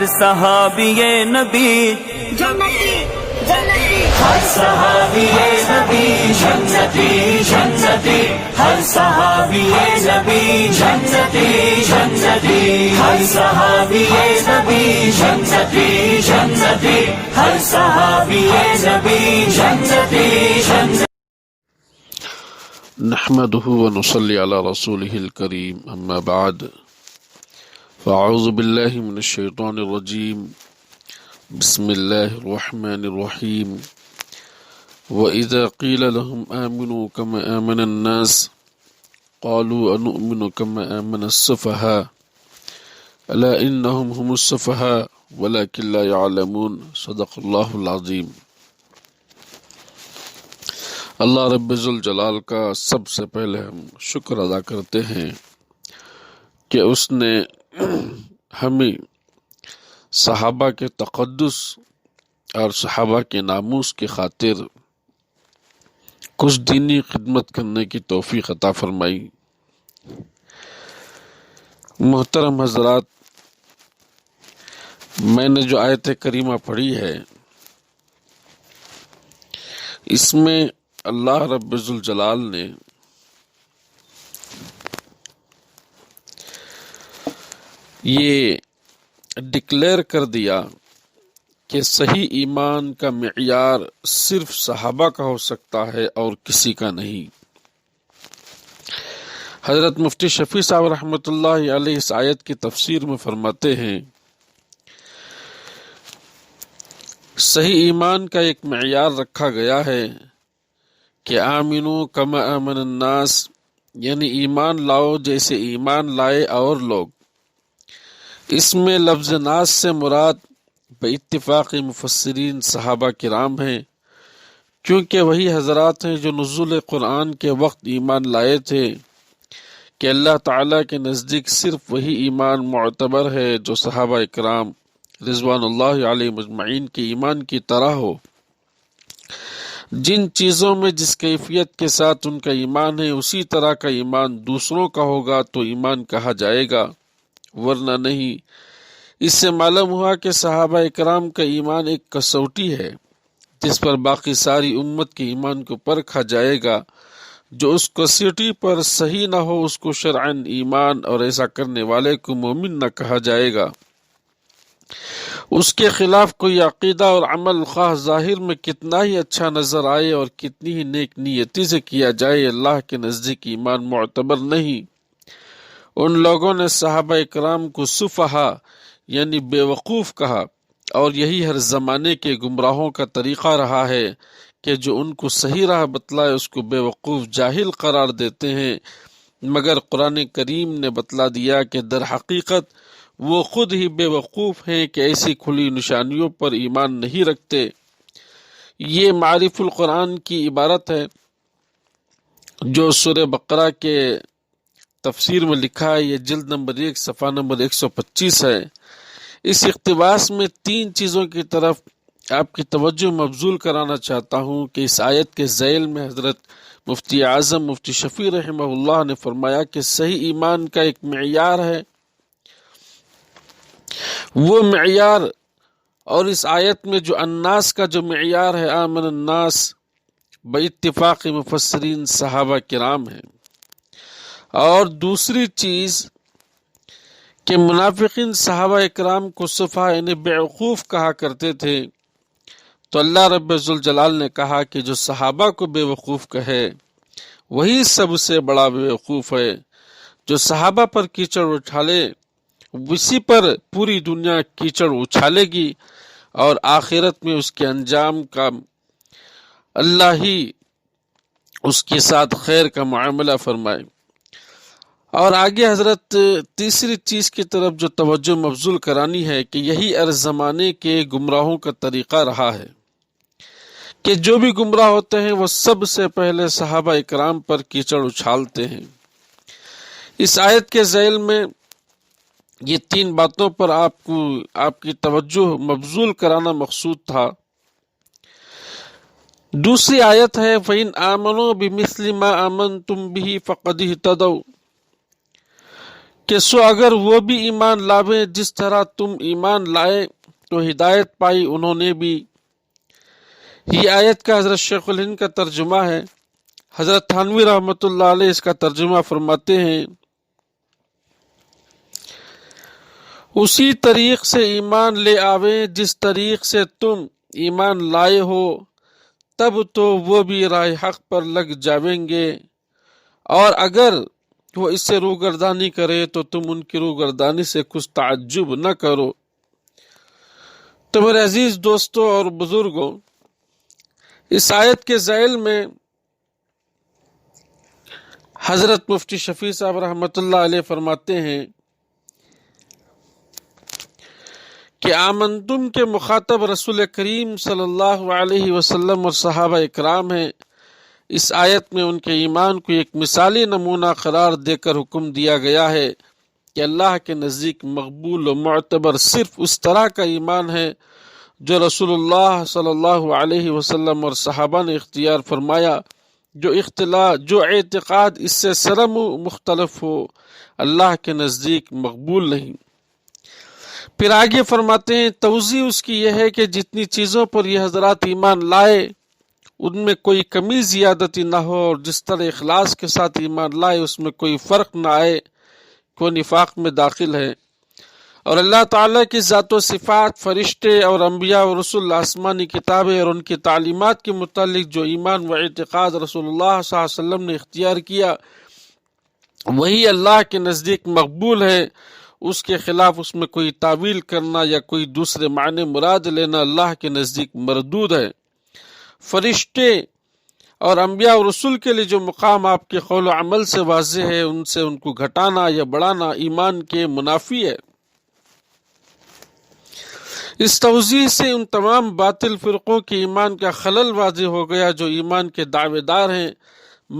ہر صحابی نبی جنتی جنتی ہر صحابی نبی جنتی جنتی ہر صحابی نبی جنتی جنتی ہر صحابی نبی جنتی جنتی ہر صحابی نبی جنتی جنتی نحمده ونصلي على رسوله الكريم أما بعد فأعوذ بالله من الشيطان الرجيم بسم الله الرحمن الرحيم وإذا قيل لهم آمنوا كما آمن الناس قالوا أنؤمن كما آمن السفهاء ألا إنهم هم السفهاء ولكن لا يعلمون صدق الله العظيم۔ اللہ رب ذوالجلال کا سب سے پہلے ہم شکر ادا کرتے ہیں کہ اس نے ہمیں صحابہ کے تقدس اور صحابہ کے ناموس کی خاطر کچھ دینی خدمت کرنے کی توفیق عطا فرمائی۔ محترم حضرات، میں نے جو آیت کریمہ پڑھی ہے اس میں اللہ رب ذوالجلال نے یہ ڈکلیئر کر دیا کہ صحیح ایمان کا معیار صرف صحابہ کا ہو سکتا ہے اور کسی کا نہیں۔ حضرت مفتی شفیع صاحب رحمۃ اللہ علیہ اس آیت کی تفسیر میں فرماتے ہیں صحیح ایمان کا ایک معیار رکھا گیا ہے کہ آمنو کما آمن الناس، یعنی ایمان لاؤ جیسے ایمان لائے اور لوگ۔ اس میں لفظ ناس سے مراد باتفاق مفسرین صحابہ کرام ہیں، کیونکہ وہی حضرات ہیں جو نزول قرآن کے وقت ایمان لائے تھے کہ اللہ تعالیٰ کے نزدیک صرف وہی ایمان معتبر ہے جو صحابہ اکرام رضوان اللہ علیہ مجمعین کے ایمان کی طرح ہو۔ جن چیزوں میں جس کیفیت کے ساتھ ان کا ایمان ہے اسی طرح کا ایمان دوسروں کا ہوگا تو ایمان کہا جائے گا، ورنہ نہیں۔ اس سے معلوم ہوا کہ صحابہ اکرام کا ایمان ایک کسوٹی ہے جس پر باقی ساری امت کے ایمان کو پرکھا جائے گا۔ جو اس کسوٹی پر صحیح نہ ہو اس کو شرعاً ایمان اور ایسا کرنے والے کو مومن نہ کہا جائے گا۔ اس کے خلاف کوئی عقیدہ اور عمل خواہ ظاہر میں کتنا ہی اچھا نظر آئے اور کتنی ہی نیک نیتی سے کیا جائے، اللہ کے نزدیک ایمان معتبر نہیں۔ ان لوگوں نے صحابہ اکرام کو سفہا یعنی بے وقوف کہا، اور یہی ہر زمانے کے گمراہوں کا طریقہ رہا ہے کہ جو ان کو صحیح راہ بتلائے اس کو بے وقوف جاہل قرار دیتے ہیں، مگر قرآن کریم نے بتلا دیا کہ در حقیقت وہ خود ہی بے وقوف ہیں کہ ایسی کھلی نشانیوں پر ایمان نہیں رکھتے۔ یہ معارف القرآن کی عبارت ہے جو سورہ بقرہ کے تفسیر میں لکھا ہے، یہ جلد نمبر 1 صفحہ نمبر 125 ہے۔ اس اقتباس میں 3 چیزوں کی طرف آپ کی توجہ مبذول کرانا چاہتا ہوں کہ اس آیت کے ذیل میں حضرت مفتی اعظم مفتی شفیع رحمہ اللہ نے فرمایا کہ صحیح ایمان کا ایک معیار ہے، وہ معیار، اور اس آیت میں جو الناس کا جو معیار ہے آمن الناس باتفاق مفسرین صحابہ کرام ہیں۔ اور دوسری چیز کہ منافقین صحابہ اکرام کو سفہا یعنی بیوقوف کہا کرتے تھے، تو اللہ رب ذوالجلال نے کہا کہ جو صحابہ کو بے وقوف کہے وہی سب سے بڑا بے وقوف ہے۔ جو صحابہ پر کیچڑ اچھالے اسی پر پوری دنیا کیچڑ اچھالے گی، اور آخرت میں اس کے انجام کا اللہ ہی اس کے ساتھ خیر کا معاملہ فرمائے۔ اور آگے حضرت تیسری چیز کی طرف جو توجہ مبذول کرانی ہے کہ یہی ہر زمانے کے گمراہوں کا طریقہ رہا ہے کہ جو بھی گمراہ ہوتے ہیں وہ سب سے پہلے صحابہ اکرام پر کیچڑ اچھالتے ہیں۔ اس آیت کے ذیل میں یہ 3 باتوں پر آپ کی توجہ مبذول کرانا مقصود تھا۔ دوسری آیت ہے فَإِنْ آمَنُوا بِمِثْلِ مَا آمَنْتُمْ بِهِ فَقَدِ اهْتَدَوْا، کہ سو اگر وہ بھی ایمان لاویں جس طرح تم ایمان لائے تو ہدایت پائی انہوں نے بھی۔ یہ آیت کا حضرت شیخ الہند کا ترجمہ ہے۔ حضرت تھانوی رحمۃ اللہ علیہ اس کا ترجمہ فرماتے ہیں، اسی طریق سے ایمان لے آویں جس طریق سے تم ایمان لائے ہو، تب تو وہ بھی راہ حق پر لگ جاویں گے، اور اگر وہ اس سے روگردانی کرے تو تم ان کی روگردانی سے کچھ تعجب نہ کرو۔ تو میرے عزیز دوستوں اور بزرگوں، اس آیت کے ذیل میں حضرت مفتی شفیع صاحب رحمۃ اللہ علیہ فرماتے ہیں کہ آمنتم کے مخاطب رسول کریم صلی اللہ علیہ وسلم اور صحابہ اکرام ہیں۔ اس آیت میں ان کے ایمان کو ایک مثالی نمونہ قرار دے کر حکم دیا گیا ہے کہ اللہ کے نزدیک مقبول و معتبر صرف اس طرح کا ایمان ہے جو رسول اللہ صلی اللہ علیہ وسلم اور صحابہ نے اختیار فرمایا۔ جو اعتقاد اس سے سرم و مختلف ہو اللہ کے نزدیک مقبول نہیں۔ پھر آگے فرماتے ہیں توضیح اس کی یہ ہے کہ جتنی چیزوں پر یہ حضرات ایمان لائے ان میں کوئی کمی زیادتی نہ ہو، اور جس طرح اخلاص کے ساتھ ایمان لائے اس میں کوئی فرق نہ آئے کہ وہ نفاق میں داخل ہے۔ اور اللہ تعالیٰ کی ذات و صفات، فرشتے اور انبیاء و رسول، آسمانی کتابیں اور ان کی تعلیمات کے متعلق جو ایمان و اعتقاد رسول اللہ صلی اللہ علیہ وسلم نے اختیار کیا وہی اللہ کے نزدیک مقبول ہے۔ اس کے خلاف اس میں کوئی تعویل کرنا یا کوئی دوسرے معنی مراد لینا اللہ کے نزدیک مردود ہے۔ فرشتے اور انبیاء و رسول کے لیے جو مقام آپ کے قول و عمل سے واضح ہے ان سے ان کو گھٹانا یا بڑھانا ایمان کے منافی ہے۔ اس توضیح سے ان تمام باطل فرقوں کے ایمان کا خلل واضح ہو گیا جو ایمان کے دعوے دار ہیں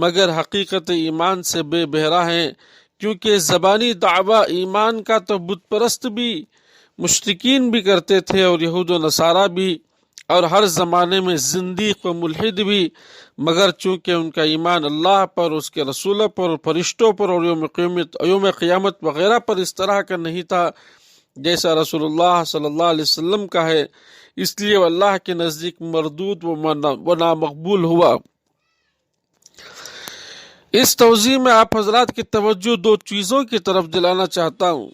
مگر حقیقت ایمان سے بے بہرہ ہیں، کیونکہ زبانی دعویٰ ایمان کا تو بت پرست بھی، مشرکین بھی کرتے تھے اور یہود و نصارہ بھی، اور ہر زمانے میں زندیق و ملحد بھی، مگر چونکہ ان کا ایمان اللہ پر، اس کے رسولوں پر اور فرشتوں پر اور یوم قیامت وغیرہ پر اس طرح کا نہیں تھا جیسا رسول اللہ صلی اللہ علیہ وسلم کا ہے، اس لیے وہ اللہ کے نزدیک مردود و نامقبول ہوا۔ اس توضیح میں آپ حضرات کی توجہ دو چیزوں کی طرف دلانا چاہتا ہوں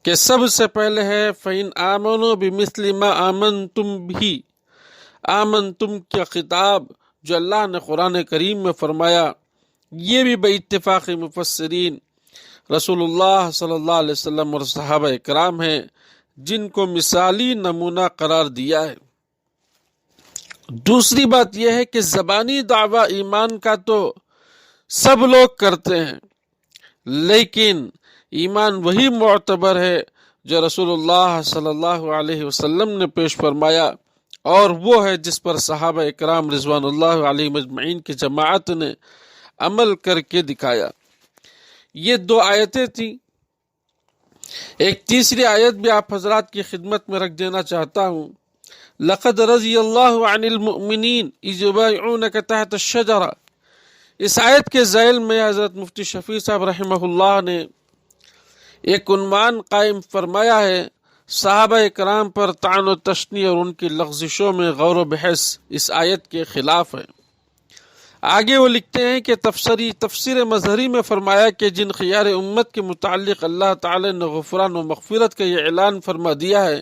کہ سب سے پہلے ہے فَإِنْ آمَنُوا بِمِثْلِ مَا آمَنْتُمْ بِهِ، آمنتم کا خطاب جو اللہ نے قرآن کریم میں فرمایا یہ بھی بے اتفاق مفسرین رسول اللہ صلی اللہ علیہ وسلم اور صحابہ اکرام ہیں جن کو مثالی نمونہ قرار دیا ہے۔ دوسری بات یہ ہے کہ زبانی دعویٰ ایمان کا تو سب لوگ کرتے ہیں، لیکن ایمان وہی معتبر ہے جو رسول اللہ صلی اللہ علیہ وسلم نے پیش فرمایا، اور وہ ہے جس پر صحابہ اکرام رضوان اللہ علیہ مجمعین کی جماعت نے عمل کر کے دکھایا۔ یہ دو آیتیں تھیں۔ ایک تیسری آیت بھی آپ حضرات کی خدمت میں رکھ دینا چاہتا ہوں، لقد رضی اللہ عن المؤمنین اذ یبایعونک تحت الشجرہ۔ اس آیت کے ذیل میں حضرت مفتی شفیع صاحب رحمہ اللہ نے ایک عنوان قائم فرمایا ہے، صحابہ اکرام پر طعن و تشنیع اور ان کی لغزشوں میں غور و بحث اس آیت کے خلاف ہے۔ آگے وہ لکھتے ہیں کہ تفسیر مظہری میں فرمایا کہ جن خیار امت کے متعلق اللہ تعالی نے غفران و مغفرت کا یہ اعلان فرما دیا ہے،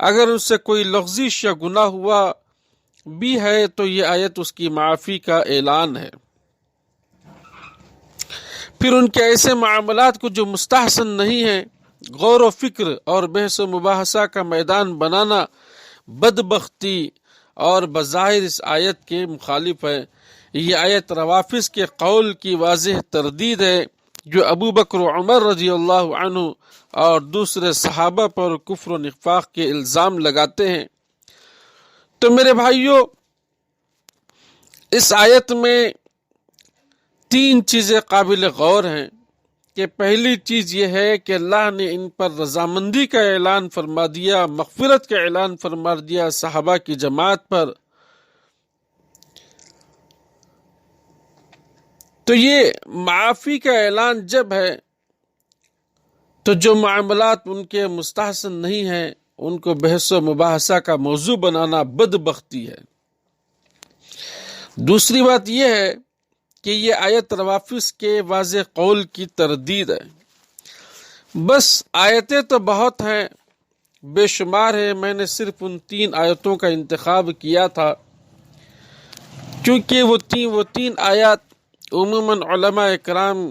اگر اس سے کوئی لغزش یا گناہ ہوا بھی ہے تو یہ آیت اس کی معافی کا اعلان ہے۔ پھر ان کے ایسے معاملات کو جو مستحسن نہیں ہیں غور و فکر اور بحث و مباحثہ کا میدان بنانا بدبختی اور بظاہر اس آیت کے مخالف ہے۔ یہ آیت روافض کے قول کی واضح تردید ہے جو ابو بکر و عمر رضی اللہ عنہ اور دوسرے صحابہ پر کفر و نفاق کے الزام لگاتے ہیں۔ تو میرے بھائیوں، اس آیت میں تین چیزیں قابل غور ہیں کہ پہلی چیز یہ ہے کہ اللہ نے ان پر رضامندی کا اعلان فرما دیا، مغفرت کا اعلان فرما دیا صحابہ کی جماعت پر۔ تو یہ معافی کا اعلان جب ہے تو جو معاملات ان کے مستحسن نہیں ہیں ان کو بحث و مباحثہ کا موضوع بنانا بدبختی ہے۔ دوسری بات یہ ہے کہ یہ آیت روافض کے واضح قول کی تردید ہے۔ بس آیتیں تو بہت ہیں، بے شمار ہیں، میں نے صرف ان 3 آیتوں کا انتخاب کیا تھا کیونکہ وہ تین آیات عموماً علماء اکرام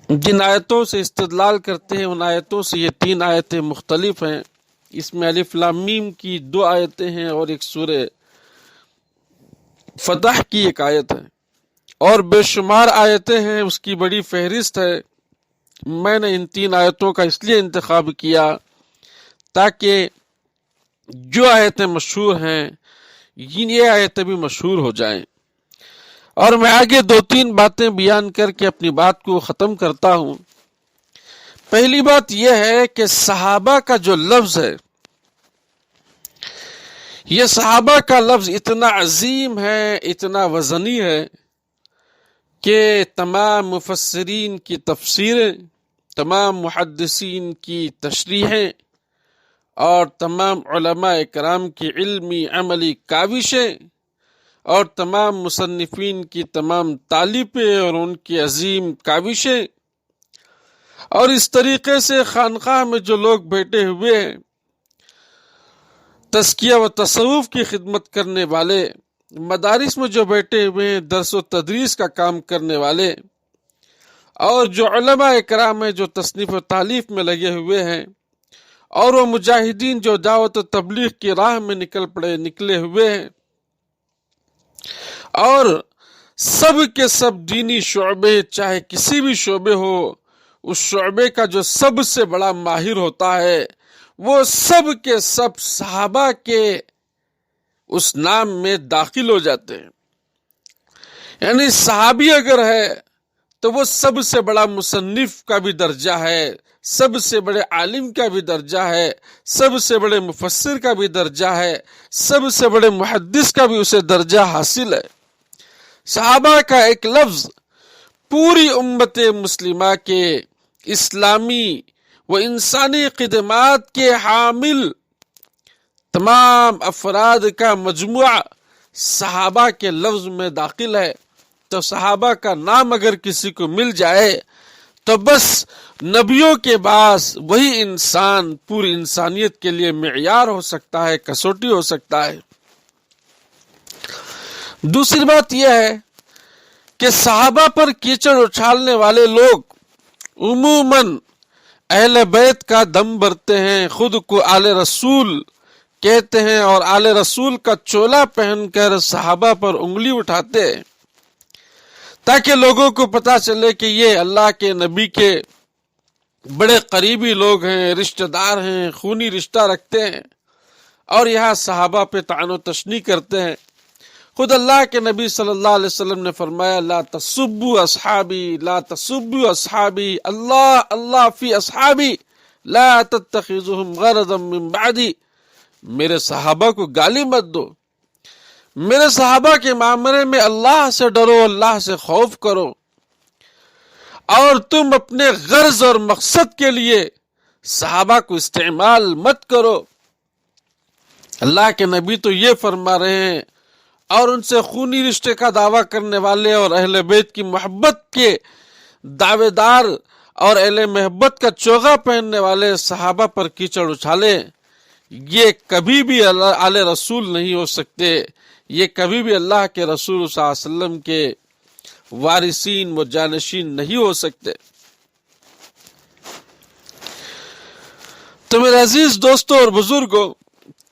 جن آیتوں سے استدلال کرتے ہیں ان آیتوں سے یہ 3 آیتیں مختلف ہیں۔ اس میں الف لام میم کی 2 آیتیں ہیں اور ایک سورہ فتح کی ایک آیت ہے، اور بے شمار آیتیں ہیں، اس کی بڑی فہرست ہے۔ میں نے ان 3 آیتوں کا اس لیے انتخاب کیا تاکہ جو آیتیں مشہور ہیں یہ آیتیں بھی مشہور ہو جائیں، اور میں آگے 2-3 باتیں بیان کر کے اپنی بات کو ختم کرتا ہوں۔ پہلی بات یہ ہے کہ صحابہ کا جو لفظ ہے، یہ صحابہ کا لفظ اتنا عظیم ہے، اتنا وزنی ہے کہ تمام مفسرین کی تفسیریں، تمام محدثین کی تشریحیں اور تمام علماء کرام کی علمی عملی کاوشیں اور تمام مصنفین کی تمام تالیفیں اور ان کی عظیم کاوشیں، اور اس طریقے سے خانقاہ میں جو لوگ بیٹھے ہوئے ہیں، تزکیہ و تصوف کی خدمت کرنے والے، مدارس میں جو بیٹھے ہوئے ہیں، درس و تدریس کا کام کرنے والے، اور جو علماء اکرام ہیں جو تصنیف و تالیف میں لگے ہوئے ہیں، اور وہ مجاہدین جو دعوت و تبلیغ کی راہ میں نکلے ہوئے ہیں، اور سب کے سب دینی شعبے، چاہے کسی بھی شعبے ہو، اس شعبے کا جو سب سے بڑا ماہر ہوتا ہے وہ سب کے سب صحابہ کے اس نام میں داخل ہو جاتے ہیں۔ یعنی صحابی اگر ہے تو وہ سب سے بڑا مصنف کا بھی درجہ ہے، سب سے بڑے عالم کا بھی درجہ ہے، سب سے بڑے مفسر کا بھی درجہ ہے، سب سے بڑے محدث کا بھی اسے درجہ حاصل ہے۔ صحابہ کا ایک لفظ پوری امت مسلمہ کے اسلامی و انسانی خدمات کے حامل تمام افراد کا مجموعہ صحابہ کے لفظ میں داخل ہے۔ تو صحابہ کا نام اگر کسی کو مل جائے تو بس نبیوں کے بعد وہی انسان پوری انسانیت کے لیے معیار ہو سکتا ہے، کسوٹی ہو سکتا ہے۔ دوسری بات یہ ہے کہ صحابہ پر کیچڑ اچھالنے والے لوگ عموماً اہل بیت کا دم بھرتے ہیں، خود کو آل رسول کہتے ہیں اور آل رسول کا چولا پہن کر صحابہ پر انگلی اٹھاتے ہیں تاکہ لوگوں کو پتا چلے کہ یہ اللہ کے نبی کے بڑے قریبی لوگ ہیں، رشتہ دار ہیں، خونی رشتہ رکھتے ہیں، اور یہاں صحابہ پہ طعن و تشنیع کرتے ہیں۔ خود اللہ کے نبی صلی اللہ علیہ وسلم نے فرمایا لا تسبوا اصحابی لا تسبوا اصحابی اللہ اللہ فی اصحابی لا تتخذهم غرضا من بعدی، میرے صحابہ کو گالی مت دو، میرے صحابہ کے معاملے میں اللہ سے ڈرو، اللہ سے خوف کرو، اور تم اپنے غرض اور مقصد کے لیے صحابہ کو استعمال مت کرو۔ اللہ کے نبی تو یہ فرما رہے ہیں، اور ان سے خونی رشتے کا دعویٰ کرنے والے اور اہل بیت کی محبت کے دعوے دار اور اہل محبت کا چوغا پہننے والے صحابہ پر کیچڑ اچھالے، یہ کبھی بھی آل رسول نہیں ہو سکتے، یہ کبھی بھی اللہ کے رسول صلی اللہ علیہ وسلم کے وارثین و جانشین نہیں ہو سکتے۔ تو میرے عزیز دوستوں اور بزرگوں،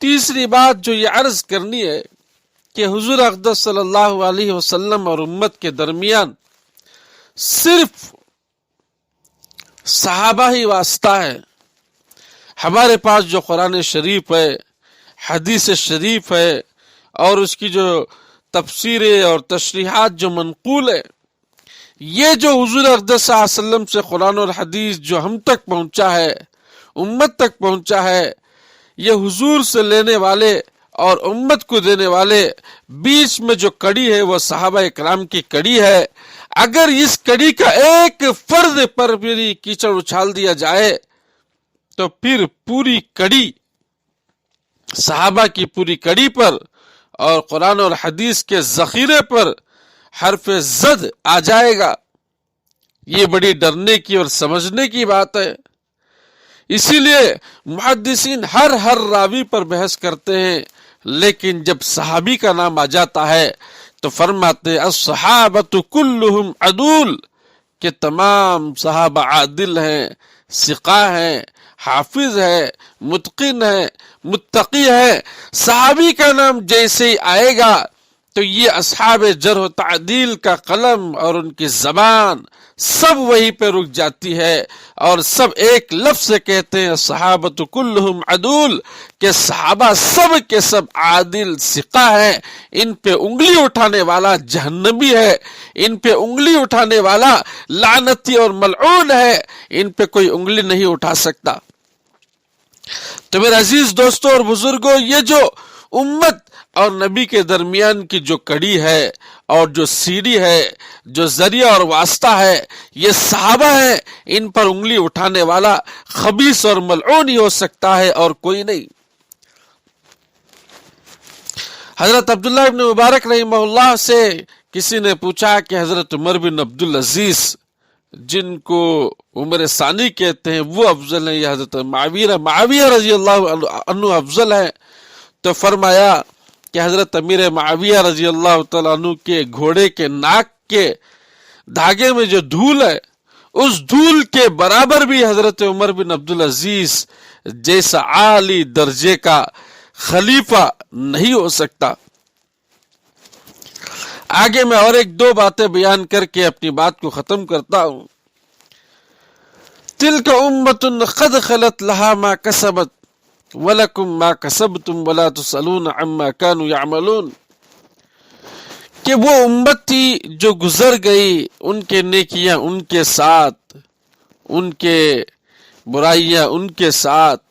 تیسری بات جو یہ عرض کرنی ہے کہ حضور اقدس صلی اللہ علیہ وسلم اور امت کے درمیان صرف صحابہ ہی واسطہ ہے۔ ہمارے پاس جو قرآن شریف ہے، حدیث شریف ہے، اور اس کی جو تفسیریں اور تشریحات جو منقول ہے، یہ جو حضور اقدس صلی اللہ علیہ وسلم سے قرآن اور حدیث جو ہم تک پہنچا ہے، امت تک پہنچا ہے، یہ حضور سے لینے والے اور امت کو دینے والے بیچ میں جو کڑی ہے وہ صحابہ اکرام کی کڑی ہے۔ اگر اس کڑی کا ایک فرد پر بھی کیچڑ اچھال دیا جائے تو پھر پوری کڑی، صحابہ کی پوری کڑی پر اور قرآن اور حدیث کے ذخیرے پر حرف زد آ جائے گا۔ یہ بڑی ڈرنے کی اور سمجھنے کی بات ہے۔ اسی لیے محدثین ہر راوی پر بحث کرتے ہیں، لیکن جب صحابی کا نام آ جاتا ہے تو فرماتے الصحابۃ کلہم عدول، کہ تمام صحابہ عادل ہیں، ثقہ ہیں، حافظ ہے، متقن ہے، متقی ہے۔ صحابی کا نام جیسے ہی آئے گا تو یہ اصحاب جرح و تعدیل کا قلم اور ان کی زبان سب وہیں پہ رک جاتی ہے اور سب ایک لفظ سے کہتے ہیں صحابۃ کلہم عدول، کہ صحابہ سب کے سب عادل ثقہ ہیں، ان پہ انگلی اٹھانے والا جہنمی ہے، ان پہ انگلی اٹھانے والا لعنتی اور ملعون ہے، ان پہ کوئی انگلی نہیں اٹھا سکتا۔ تو میرے عزیز دوستوں اور بزرگوں، یہ جو امت اور نبی کے درمیان کی جو کڑی ہے اور جو سیڑھی ہے، جو ذریعہ اور واسطہ ہے، یہ صحابہ ہیں۔ ان پر انگلی اٹھانے والا خبیث اور ملعون ہی ہو سکتا ہے اور کوئی نہیں۔ حضرت عبداللہ ابن مبارک رحمہ اللہ سے کسی نے پوچھا کہ حضرت عمر بن عبدالعزیز، جن کو عمر ثانی کہتے ہیں، وہ افضل ہیں یا حضرت معاویہ رضی اللہ عنہ افضل ہیں؟ تو فرمایا کہ حضرت امیر معاویہ رضی اللہ تعالیٰ عنہ کے گھوڑے کے ناک کے دھاگے میں جو دھول ہے، اس دھول کے برابر بھی حضرت عمر بن عبدالعزیز جیسا عالی درجے کا خلیفہ نہیں ہو سکتا۔ آگے میں اور ایک دو باتیں بیان کر کے اپنی بات کو ختم کرتا ہوں۔ تلک امت قد خلت لها ما کسبت وَلَكُمْ مَا كَسَبْتُمْ وَلَا تُسْأَلُونَ عَمَّا كَانُوا يَعْمَلُونَ، کہ وہ امت تھی جو گزر گئی، ان کے نیکیاں ان کے ساتھ، ان کے برائیاں ان کے ساتھ،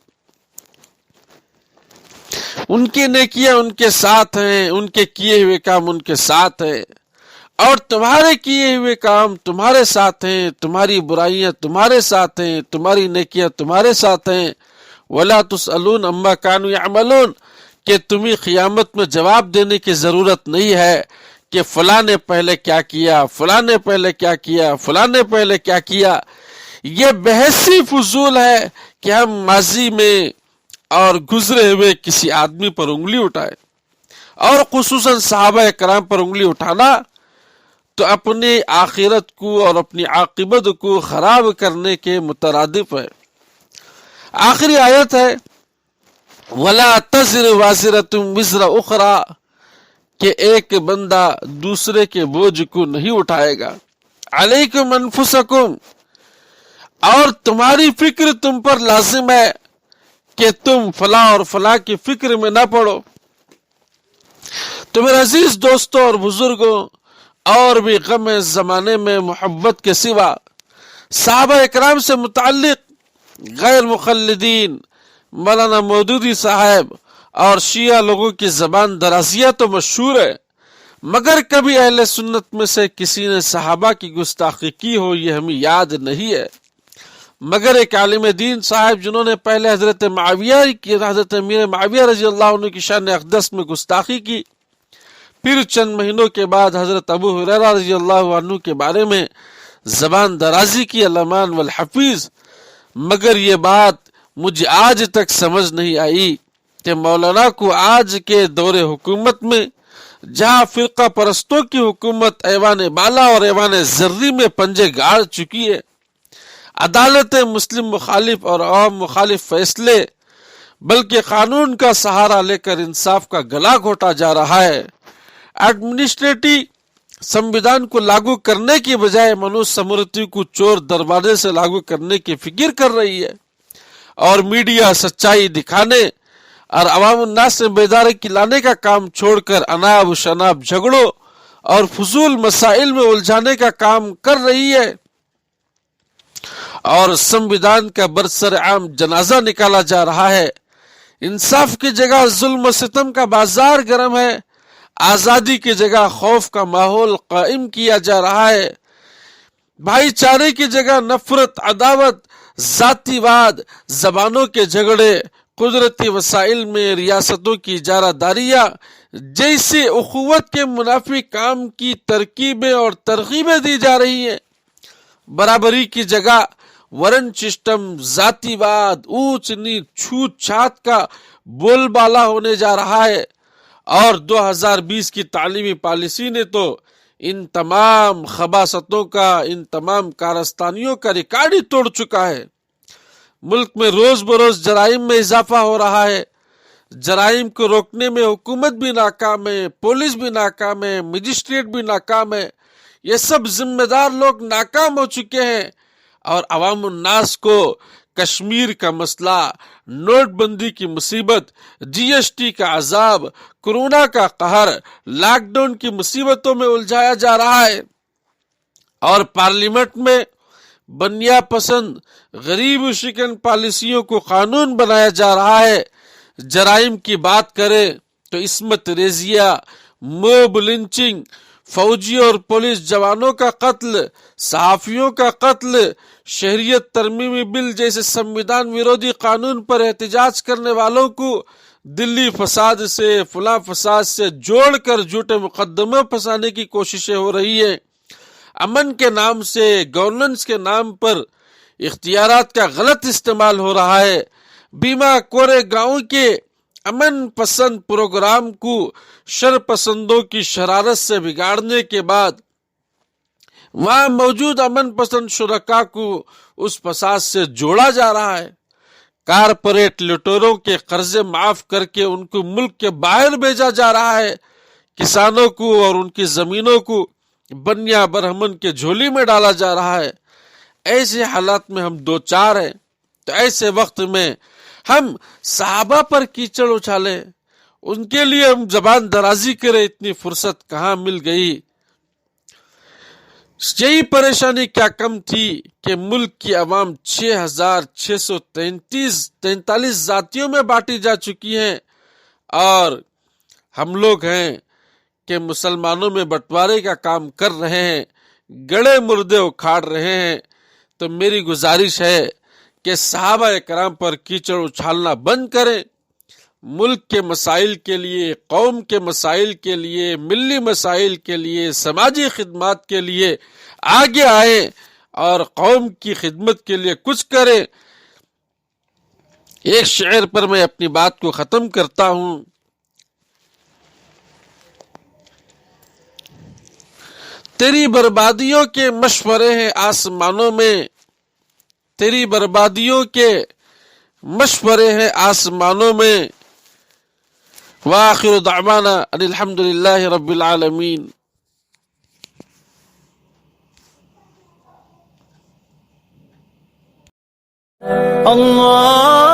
ان کی نیکیاں ان کے ساتھ ہیں، ان کے کیے ہوئے کام ان کے ساتھ ہیں، اور تمہارے کیے ہوئے کام تمہارے ساتھ ہیں، تمہاری برائیاں تمہارے ساتھ ہیں، تمہاری نیکیاں تمہارے ساتھ ہیں۔ وَلَا تُسْأَلُونَ عَمَّا كَانُوا يَعْمَلُونَ، کہ تمہیں قیامت میں جواب دینے کی ضرورت نہیں ہے کہ فلاں نے پہلے کیا کیا، فلاں نے پہلے کیا کیا، فلاں نے پہلے کیا کیا۔ یہ بحثی فضول ہے کہ ہم ماضی میں اور گزرے ہوئے کسی آدمی پر انگلی اٹھائے، اور خصوصاً صحابہ کرام پر انگلی اٹھانا تو اپنی آخرت کو اور اپنی عاقبت کو خراب کرنے کے مترادف ہے۔ آخری آیت ہے وَلَا تَزِرُ وَازِرَةٌ وِزْرَ أُخْرَى، کہ ایک بندہ دوسرے کے بوجھ کو نہیں اٹھائے گا۔ عَلَيْكُمْ أَنفُسَكُمْ، اور تمہاری فکر تم پر لازم ہے کہ تم فلاں اور فلاں کی فکر میں نہ پڑو۔ تو میرے عزیز دوستوں اور بزرگوں، اور بھی غم زمانے میں محبت کے سوا صحابہ اکرام سے متعلق غیر مخلدین، مولانا مودودی صاحب اور شیعہ لوگوں کی زبان درازیہ تو مشہور ہے، مگر کبھی اہل سنت میں سے کسی نے صحابہ کی گستاخی کی ہو یہ ہمیں یاد نہیں ہے۔ مگر ایک عالم دین صاحب جنہوں نے پہلے حضرت امیر معاویہ رضی اللہ عنہ کی شان اقدس میں گستاخی کی، پھر چند مہینوں کے بعد حضرت ابو ہریرہ رضی اللہ عنہ کے بارے میں زبان درازی کی، علمان والحفیظ، مگر یہ بات مجھے آج تک سمجھ نہیں آئی کہ مولانا کو آج کے دور حکومت میں، جہاں فرقہ پرستوں کی حکومت ایوان بالا اور ایوان زرری میں پنجے گاڑ چکی ہے، عدالت مسلم مخالف اور عوام مخالف فیصلے بلکہ قانون کا سہارا لے کر انصاف کا گلا گھونٹا جا رہا ہے، ایڈمنسٹریٹی سمویدھان کو لاگو کرنے کی بجائے منوج سمرتی کو چور دروازے سے لاگو کرنے کی فکر کر رہی ہے، اور میڈیا سچائی دکھانے اور عوام الناس میں بیداری لانے کا کام چھوڑ کر اناب و شناب جھگڑوں اور فضول مسائل میں الجھانے کا کام کر رہی ہے، اور سمویدھان کا برسر عام جنازہ نکالا جا رہا ہے۔ انصاف کی جگہ ظلم و ستم کا بازار گرم ہے، آزادی کی جگہ خوف کا ماحول قائم کیا جا رہا ہے، بھائی چارے کی جگہ نفرت، عداوت، ذاتی واد، زبانوں کے جھگڑے، قدرتی وسائل میں ریاستوں کی اجارہ داریاں جیسے اخوت کے منافی کام کی ترکیبیں اور ترغیبیں دی جا رہی ہیں۔ برابری کی جگہ ورن سسٹم، ذاتی واد، اونچ نیچ، چھوت چھات کا بول بالا ہونے جا رہا ہے، اور 2020 کی تعلیمی پالیسی نے تو ان تمام خباثتوں کا، ان تمام کارستانیوں کا ریکارڈ ہی توڑ چکا ہے۔ ملک میں روز بروز جرائم میں اضافہ ہو رہا ہے۔ جرائم کو روکنے میں حکومت بھی ناکام ہے، پولیس بھی ناکام ہے، مجسٹریٹ بھی ناکام ہے۔ یہ سب ذمہ دار لوگ ناکام ہو چکے ہیں، اور عوام الناس کو کشمیر کا مسئلہ، نوٹ بندی کی مصیبت، جی ایس ٹی کا عذاب، کورونا کا قہر، لاک ڈاؤن کی مصیبتوں میں الجھایا جا رہا ہے، اور پارلیمنٹ میں بنیا پسند غریب شکن پالیسیوں کو قانون بنایا جا رہا ہے۔ جرائم کی بات کرے تو عصمت ریزیہ، موب لنچنگ، فوجی اور پولیس جوانوں کا قتل، صحافیوں کا قتل، شہریت ترمیمی بل جیسے سمویدھان ویرودھی قانون پر احتجاج کرنے والوں کو دلی فساد سے، فلاں فساد سے جوڑ کر جھوٹے مقدمے پھنسانے کی کوششیں ہو رہی ہیں۔ امن کے نام سے، گورننس کے نام پر اختیارات کا غلط استعمال ہو رہا ہے۔ بیما کورے گاؤں کے امن پسند پروگرام کو شر پسندوں کی شرارت سے بگاڑنے کے بعد وہاں موجود امن پسند شرکا کو اس فساد سے جوڑا جا رہا ہے۔ کارپوریٹ لٹوروں کے قرضے معاف کر کے ان کو ملک کے باہر بھیجا جا رہا ہے۔ کسانوں کو اور ان کی زمینوں کو بنیا برہمن کے جھولی میں ڈالا جا رہا ہے۔ ایسے حالات میں ہم دو چار ہیں، تو ایسے وقت میں ہم صحابہ پر کیچڑ اچھالیں، ان کے لیے ہم زبان درازی کریں، اتنی فرصت کہاں مل گئی؟ یہی پریشانی کیا کم تھی کہ ملک کی عوام 6643 ذاتیوں میں بانٹی جا چکی ہیں، اور ہم لوگ ہیں کہ مسلمانوں میں بٹوارے کا کام کر رہے ہیں، گڑے مردے اکھاڑ رہے ہیں۔ تو میری گزارش ہے کہ صحابہ کرام پر کیچڑ اچھالنا بند کریں، ملک کے مسائل کے لیے، قوم کے مسائل کے لیے، ملی مسائل کے لیے، سماجی خدمات کے لیے آگے آئیں اور قوم کی خدمت کے لیے کچھ کریں۔ ایک شعر پر میں اپنی بات کو ختم کرتا ہوں۔ تیری بربادیوں کے مشورے ہیں آسمانوں میں، تیری بربادیوں کے مشورے ہیں آسمانوں میں، وآخر دعوانا ان الحمد للہ رب العالمین۔ اللہ